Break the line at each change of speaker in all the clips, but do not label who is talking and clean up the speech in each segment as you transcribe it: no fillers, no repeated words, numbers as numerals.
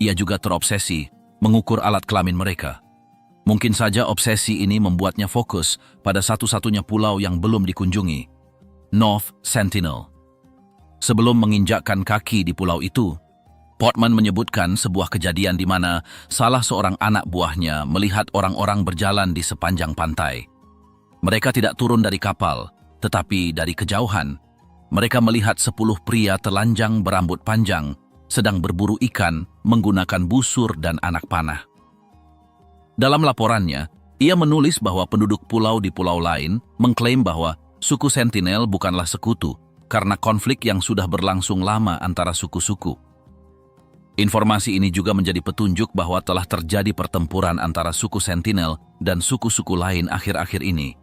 ia juga terobsesi mengukur alat kelamin mereka. Mungkin saja obsesi ini membuatnya fokus pada satu-satunya pulau yang belum dikunjungi, North Sentinel. Sebelum menginjakkan kaki di pulau itu, Portman menyebutkan sebuah kejadian di mana salah seorang anak buahnya melihat orang-orang berjalan di sepanjang pantai. Mereka tidak turun dari kapal, tetapi dari kejauhan, mereka melihat 10 pria telanjang berambut panjang sedang berburu ikan menggunakan busur dan anak panah. Dalam laporannya, ia menulis bahwa penduduk pulau di pulau lain mengklaim bahwa suku Sentinel bukanlah sekutu karena konflik yang sudah berlangsung lama antara suku-suku. Informasi ini juga menjadi petunjuk bahwa telah terjadi pertempuran antara suku Sentinel dan suku-suku lain akhir-akhir ini.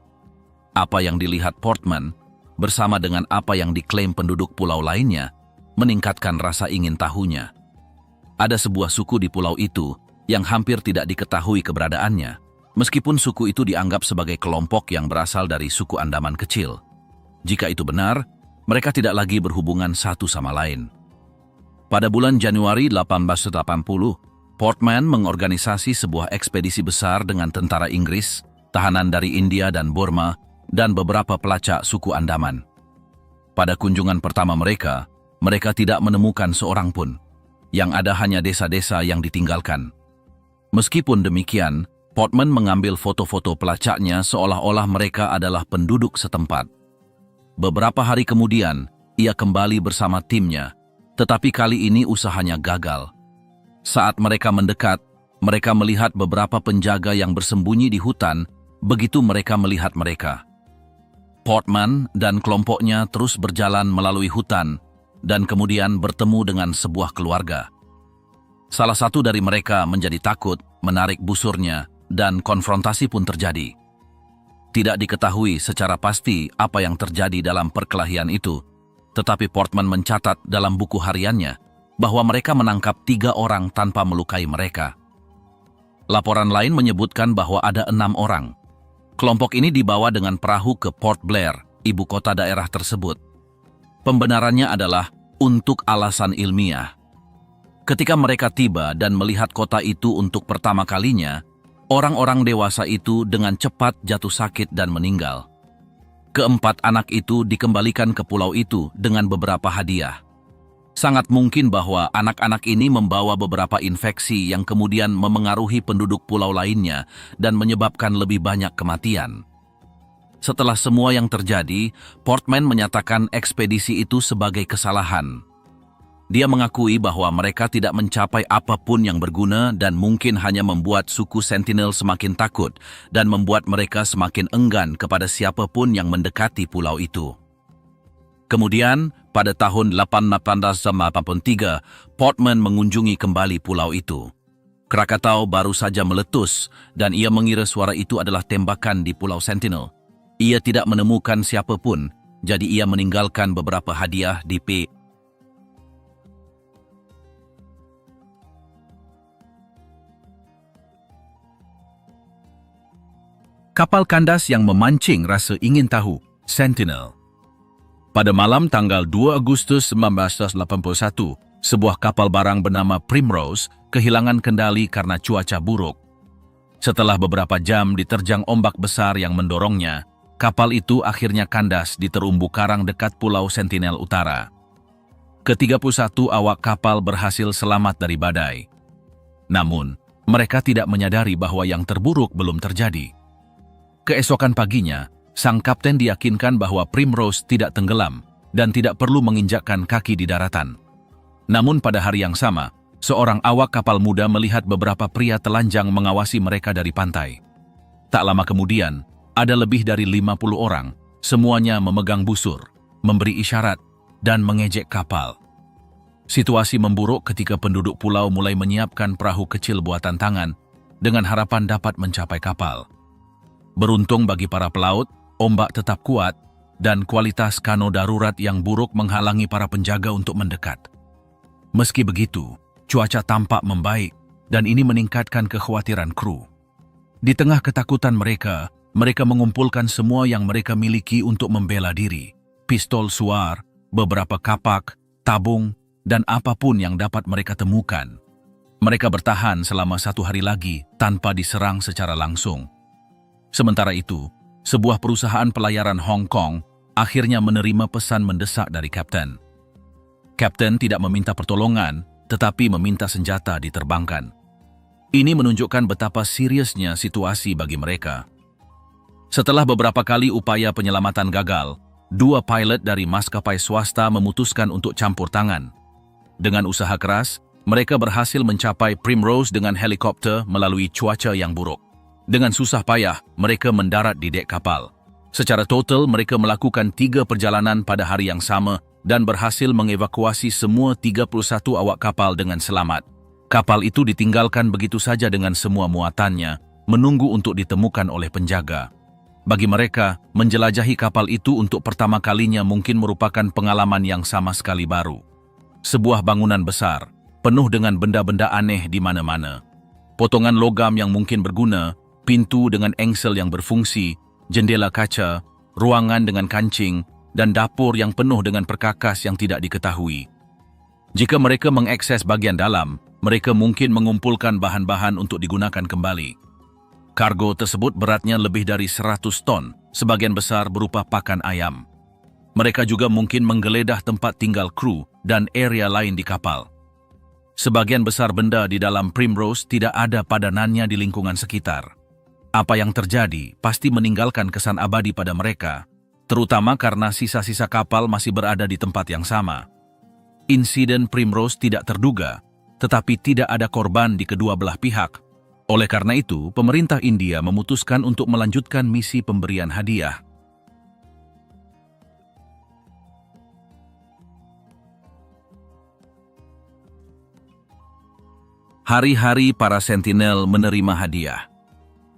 Apa yang dilihat Portman, bersama dengan apa yang diklaim penduduk pulau lainnya, meningkatkan rasa ingin tahunya. Ada sebuah suku di pulau itu yang hampir tidak diketahui keberadaannya, meskipun suku itu dianggap sebagai kelompok yang berasal dari suku Andaman kecil. Jika itu benar, mereka tidak lagi berhubungan satu sama lain. Pada bulan Januari 1880, Portman mengorganisasi sebuah ekspedisi besar dengan tentara Inggris, tahanan dari India dan Burma, dan beberapa pelacak suku Andaman. Pada kunjungan pertama mereka tidak menemukan seorang pun. Yang ada hanya desa-desa yang ditinggalkan. Meskipun demikian, Portman mengambil foto-foto pelacaknya seolah-olah mereka adalah penduduk setempat. Beberapa hari kemudian, ia kembali bersama timnya, tetapi kali ini usahanya gagal. Saat mereka mendekat, mereka melihat beberapa penjaga yang bersembunyi di hutan begitu mereka melihat mereka. Portman dan kelompoknya terus berjalan melalui hutan dan kemudian bertemu dengan sebuah keluarga. Salah satu dari mereka menjadi takut, menarik busurnya, dan konfrontasi pun terjadi. Tidak diketahui secara pasti apa yang terjadi dalam perkelahian itu, tetapi Portman mencatat dalam buku hariannya bahwa mereka menangkap 3 orang tanpa melukai mereka. Laporan lain menyebutkan bahwa ada 6 orang. Kelompok ini dibawa dengan perahu ke Port Blair, ibu kota daerah tersebut. Pembenarannya adalah untuk alasan ilmiah. Ketika mereka tiba dan melihat kota itu untuk pertama kalinya, orang-orang dewasa itu dengan cepat jatuh sakit dan meninggal. Keempat anak itu dikembalikan ke pulau itu dengan beberapa hadiah. Sangat mungkin bahwa anak-anak ini membawa beberapa infeksi yang kemudian memengaruhi penduduk pulau lainnya dan menyebabkan lebih banyak kematian. Setelah semua yang terjadi, Portman menyatakan ekspedisi itu sebagai kesalahan. Dia mengakui bahwa mereka tidak mencapai apapun yang berguna dan mungkin hanya membuat suku Sentinel semakin takut dan membuat mereka semakin enggan kepada siapapun yang mendekati pulau itu. Kemudian, pada tahun 1883, Portman mengunjungi kembali pulau itu. Krakatau baru saja meletus dan ia mengira suara itu adalah tembakan di pulau Sentinel. Ia tidak menemukan siapapun, jadi ia meninggalkan beberapa hadiah di Kapal kandas yang memancing rasa ingin tahu, Sentinel. Pada malam tanggal 2 Agustus 1981, sebuah kapal barang bernama Primrose kehilangan kendali karena cuaca buruk. Setelah beberapa jam diterjang ombak besar yang mendorongnya, kapal itu akhirnya kandas di terumbu karang dekat Pulau Sentinel Utara. Ke-31 awak kapal berhasil selamat dari badai. Namun, mereka tidak menyadari bahwa yang terburuk belum terjadi. Keesokan paginya, sang kapten diyakinkan bahwa Primrose tidak tenggelam dan tidak perlu menginjakkan kaki di daratan. Namun pada hari yang sama, seorang awak kapal muda melihat beberapa pria telanjang mengawasi mereka dari pantai. Tak lama kemudian, ada lebih dari 50 orang, semuanya memegang busur, memberi isyarat, dan mengejek kapal. Situasi memburuk ketika penduduk pulau mulai menyiapkan perahu kecil buatan tangan dengan harapan dapat mencapai kapal. Beruntung bagi para pelaut, ombak tetap kuat, dan kualitas kano darurat yang buruk menghalangi para penjaga untuk mendekat. Meski begitu, cuaca tampak membaik, dan ini meningkatkan kekhawatiran kru. Di tengah ketakutan mereka mengumpulkan semua yang mereka miliki untuk membela diri. Pistol suar, beberapa kapak, tabung, dan apapun yang dapat mereka temukan. Mereka bertahan selama 1 hari lagi tanpa diserang secara langsung. Sementara itu, sebuah perusahaan pelayaran Hong Kong akhirnya menerima pesan mendesak dari Kapten. Kapten tidak meminta pertolongan, tetapi meminta senjata diterbangkan. Ini menunjukkan betapa seriusnya situasi bagi mereka. Setelah beberapa kali upaya penyelamatan gagal, 2 pilot dari maskapai swasta memutuskan untuk campur tangan. Dengan usaha keras, mereka berhasil mencapai Primrose dengan helikopter melalui cuaca yang buruk. Dengan susah payah, mereka mendarat di dek kapal. Secara total, mereka melakukan 3 perjalanan pada hari yang sama dan berhasil mengevakuasi semua 31 awak kapal dengan selamat. Kapal itu ditinggalkan begitu saja dengan semua muatannya, menunggu untuk ditemukan oleh penjaga. Bagi mereka, menjelajahi kapal itu untuk pertama kalinya mungkin merupakan pengalaman yang sama sekali baru. Sebuah bangunan besar, penuh dengan benda-benda aneh di mana-mana. Potongan logam yang mungkin berguna, pintu dengan engsel yang berfungsi, jendela kaca, ruangan dengan kancing, dan dapur yang penuh dengan perkakas yang tidak diketahui. Jika mereka mengakses bagian dalam, mereka mungkin mengumpulkan bahan-bahan untuk digunakan kembali. Kargo tersebut beratnya lebih dari 100 ton, sebagian besar berupa pakan ayam. Mereka juga mungkin menggeledah tempat tinggal kru dan area lain di kapal. Sebagian besar benda di dalam Primrose tidak ada padanannya di lingkungan sekitar. Apa yang terjadi pasti meninggalkan kesan abadi pada mereka, terutama karena sisa-sisa kapal masih berada di tempat yang sama. Insiden Primrose tidak terduga, tetapi tidak ada korban di kedua belah pihak. Oleh karena itu, pemerintah India memutuskan untuk melanjutkan misi pemberian hadiah. Hari-hari para sentinel menerima hadiah.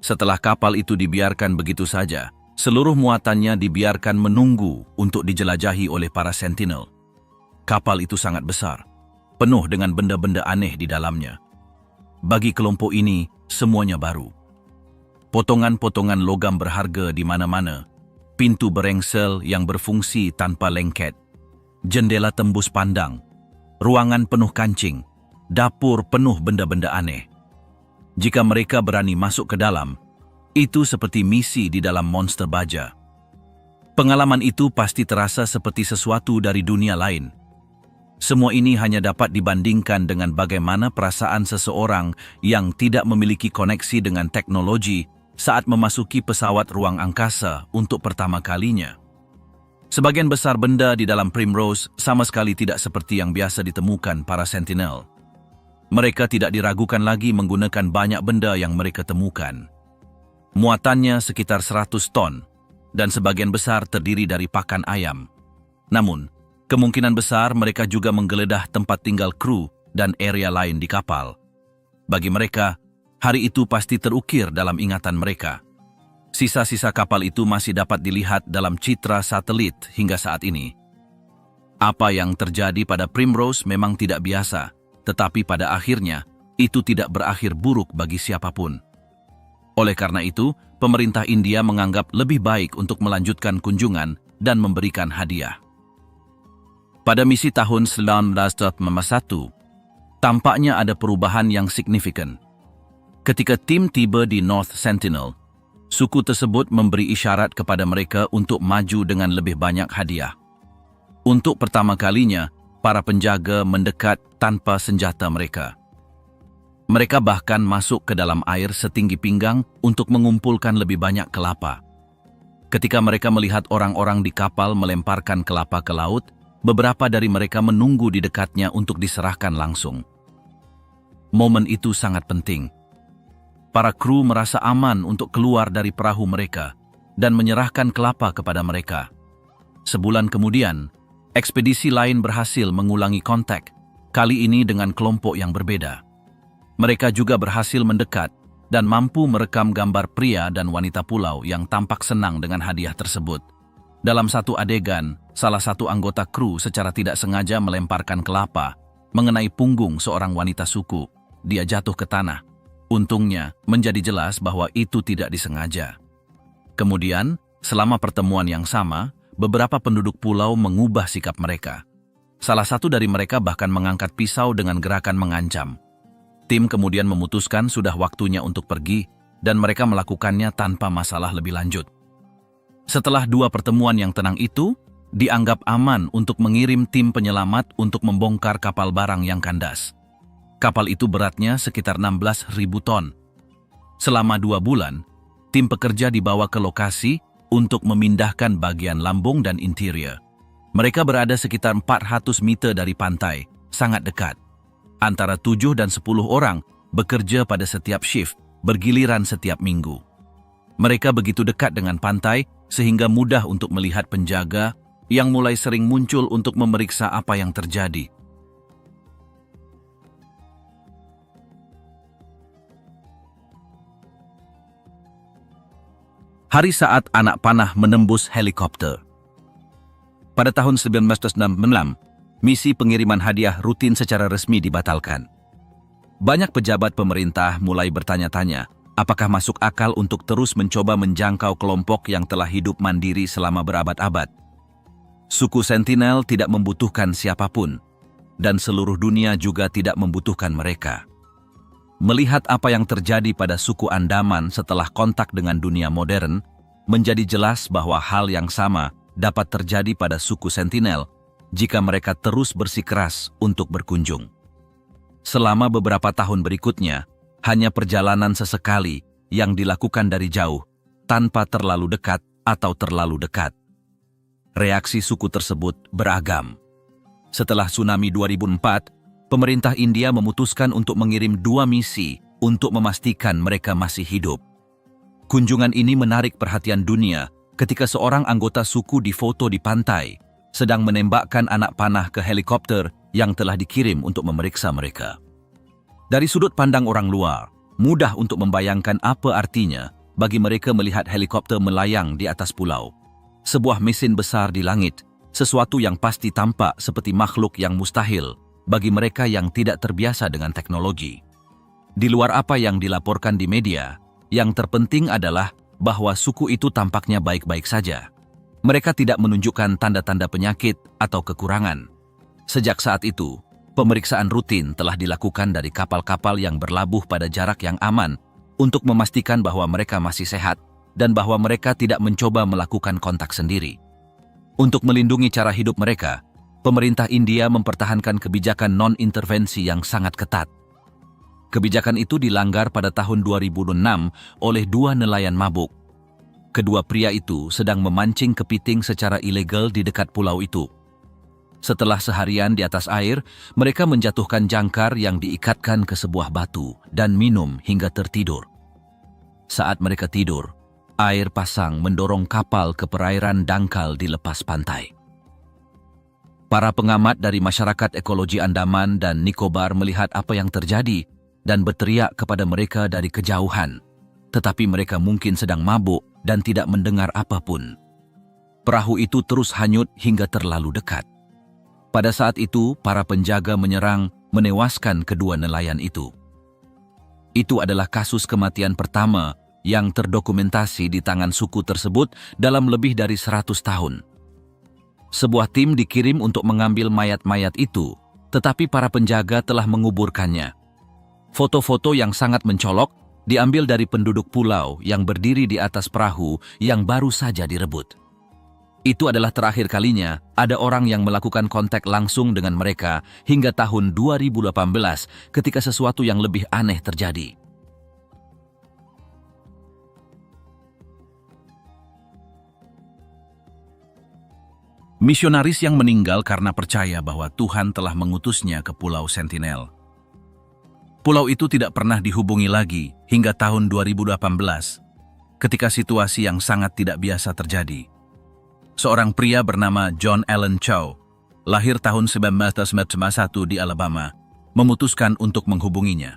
Setelah kapal itu dibiarkan begitu saja, seluruh muatannya dibiarkan menunggu untuk dijelajahi oleh para sentinel. Kapal itu sangat besar, penuh dengan benda-benda aneh di dalamnya. Bagi kelompok ini, semuanya baru. Potongan-potongan logam berharga di mana-mana, pintu berengsel yang berfungsi tanpa lengket, jendela tembus pandang, ruangan penuh kancing, dapur penuh benda-benda aneh. Jika mereka berani masuk ke dalam, itu seperti misi di dalam monster baja. Pengalaman itu pasti terasa seperti sesuatu dari dunia lain. Semua ini hanya dapat dibandingkan dengan bagaimana perasaan seseorang yang tidak memiliki koneksi dengan teknologi saat memasuki pesawat ruang angkasa untuk pertama kalinya. Sebagian besar benda di dalam Primrose sama sekali tidak seperti yang biasa ditemukan para sentinel. Mereka tidak diragukan lagi menggunakan banyak benda yang mereka temukan. Muatannya sekitar 100 ton, dan sebagian besar terdiri dari pakan ayam. Namun, kemungkinan besar mereka juga menggeledah tempat tinggal kru dan area lain di kapal. Bagi mereka, hari itu pasti terukir dalam ingatan mereka. Sisa-sisa kapal itu masih dapat dilihat dalam citra satelit hingga saat ini. Apa yang terjadi pada Primrose memang tidak biasa, tetapi pada akhirnya itu tidak berakhir buruk bagi siapapun. Oleh karena itu, pemerintah India menganggap lebih baik untuk melanjutkan kunjungan dan memberikan hadiah. Pada misi tahun 1941, tampaknya ada perubahan yang signifikan. Ketika tim tiba di North Sentinel, suku tersebut memberi isyarat kepada mereka untuk maju dengan lebih banyak hadiah. Untuk pertama kalinya, para penjaga mendekat tanpa senjata mereka. Mereka bahkan masuk ke dalam air setinggi pinggang untuk mengumpulkan lebih banyak kelapa. Ketika mereka melihat orang-orang di kapal melemparkan kelapa ke laut, beberapa dari mereka menunggu di dekatnya untuk diserahkan langsung. Momen itu sangat penting. Para kru merasa aman untuk keluar dari perahu mereka dan menyerahkan kelapa kepada mereka. Sebulan kemudian, ekspedisi lain berhasil mengulangi kontak, kali ini dengan kelompok yang berbeda. Mereka juga berhasil mendekat dan mampu merekam gambar pria dan wanita pulau yang tampak senang dengan hadiah tersebut. Dalam satu adegan, salah satu anggota kru secara tidak sengaja melemparkan kelapa mengenai punggung seorang wanita suku. Dia jatuh ke tanah. Untungnya, menjadi jelas bahwa itu tidak disengaja. Kemudian, selama pertemuan yang sama, beberapa penduduk pulau mengubah sikap mereka. Salah satu dari mereka bahkan mengangkat pisau dengan gerakan mengancam. Tim kemudian memutuskan sudah waktunya untuk pergi dan mereka melakukannya tanpa masalah lebih lanjut. Setelah 2 pertemuan yang tenang itu, dianggap aman untuk mengirim tim penyelamat untuk membongkar kapal barang yang kandas. Kapal itu beratnya sekitar 16.000 ton. Selama 2 bulan, tim pekerja dibawa ke lokasi untuk memindahkan bagian lambung dan interior. Mereka berada sekitar 400 meter dari pantai, sangat dekat. Antara 7 dan 10 orang bekerja pada setiap shift, bergiliran setiap minggu. Mereka begitu dekat dengan pantai sehingga mudah untuk melihat penjaga yang mulai sering muncul untuk memeriksa apa yang terjadi. Hari saat anak panah menembus helikopter. Pada tahun 1966, misi pengiriman hadiah rutin secara resmi dibatalkan. Banyak pejabat pemerintah mulai bertanya-tanya, apakah masuk akal untuk terus mencoba menjangkau kelompok yang telah hidup mandiri selama berabad-abad. Suku Sentinel tidak membutuhkan siapapun, dan seluruh dunia juga tidak membutuhkan mereka. Melihat apa yang terjadi pada suku Andaman setelah kontak dengan dunia modern, menjadi jelas bahwa hal yang sama dapat terjadi pada suku Sentinel jika mereka terus bersikeras untuk berkunjung. Selama beberapa tahun berikutnya, hanya perjalanan sesekali yang dilakukan dari jauh, tanpa terlalu dekat atau terlalu dekat. Reaksi suku tersebut beragam. Setelah tsunami 2004, pemerintah India memutuskan untuk mengirim 2 misi untuk memastikan mereka masih hidup. Kunjungan ini menarik perhatian dunia ketika seorang anggota suku difoto di pantai, sedang menembakkan anak panah ke helikopter yang telah dikirim untuk memeriksa mereka. Dari sudut pandang orang luar, mudah untuk membayangkan apa artinya bagi mereka melihat helikopter melayang di atas pulau. Sebuah mesin besar di langit, sesuatu yang pasti tampak seperti makhluk yang mustahil bagi mereka yang tidak terbiasa dengan teknologi. Di luar apa yang dilaporkan di media, yang terpenting adalah bahwa suku itu tampaknya baik-baik saja. Mereka tidak menunjukkan tanda-tanda penyakit atau kekurangan. Sejak saat itu, pemeriksaan rutin telah dilakukan dari kapal-kapal yang berlabuh pada jarak yang aman untuk memastikan bahwa mereka masih sehat dan bahwa mereka tidak mencoba melakukan kontak sendiri. Untuk melindungi cara hidup mereka, pemerintah India mempertahankan kebijakan non-intervensi yang sangat ketat. Kebijakan itu dilanggar pada tahun 2006 oleh 2 nelayan mabuk. Kedua pria itu sedang memancing kepiting secara ilegal di dekat pulau itu. Setelah seharian di atas air, mereka menjatuhkan jangkar yang diikatkan ke sebuah batu dan minum hingga tertidur. Saat mereka tidur, air pasang mendorong kapal ke perairan dangkal di lepas pantai. Para pengamat dari masyarakat ekologi Andaman dan Nicobar melihat apa yang terjadi dan berteriak kepada mereka dari kejauhan, tetapi mereka mungkin sedang mabuk dan tidak mendengar apapun. Perahu itu terus hanyut hingga terlalu dekat. Pada saat itu, para penjaga menyerang, menewaskan kedua nelayan itu. Itu adalah kasus kematian pertama yang terdokumentasi di tangan suku tersebut dalam lebih dari 100 tahun. Sebuah tim dikirim untuk mengambil mayat-mayat itu, tetapi para penjaga telah menguburkannya. Foto-foto yang sangat mencolok diambil dari penduduk pulau yang berdiri di atas perahu yang baru saja direbut. Itu adalah terakhir kalinya ada orang yang melakukan kontak langsung dengan mereka hingga tahun 2018 ketika sesuatu yang lebih aneh terjadi. Misionaris yang meninggal karena percaya bahwa Tuhan telah mengutusnya ke Pulau Sentinel. Pulau itu tidak pernah dihubungi lagi hingga tahun 2018, ketika situasi yang sangat tidak biasa terjadi. Seorang pria bernama John Allen Chow, lahir tahun 1991 di Alabama, memutuskan untuk menghubunginya.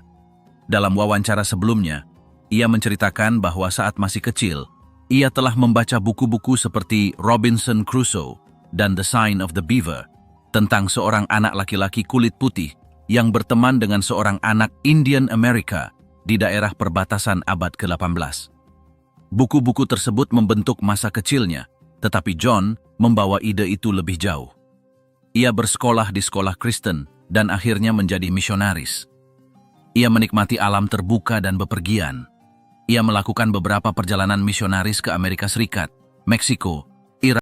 Dalam wawancara sebelumnya, ia menceritakan bahwa saat masih kecil, ia telah membaca buku-buku seperti Robinson Crusoe dan The Sign of the Beaver tentang seorang anak laki-laki kulit putih yang berteman dengan seorang anak Indian America di daerah perbatasan abad ke-18. Buku-buku tersebut membentuk masa kecilnya, tetapi John membawa ide itu lebih jauh. Ia bersekolah di sekolah Kristen dan akhirnya menjadi misionaris. Ia menikmati alam terbuka dan bepergian. Ia melakukan beberapa perjalanan misionaris ke Amerika Serikat, Meksiko,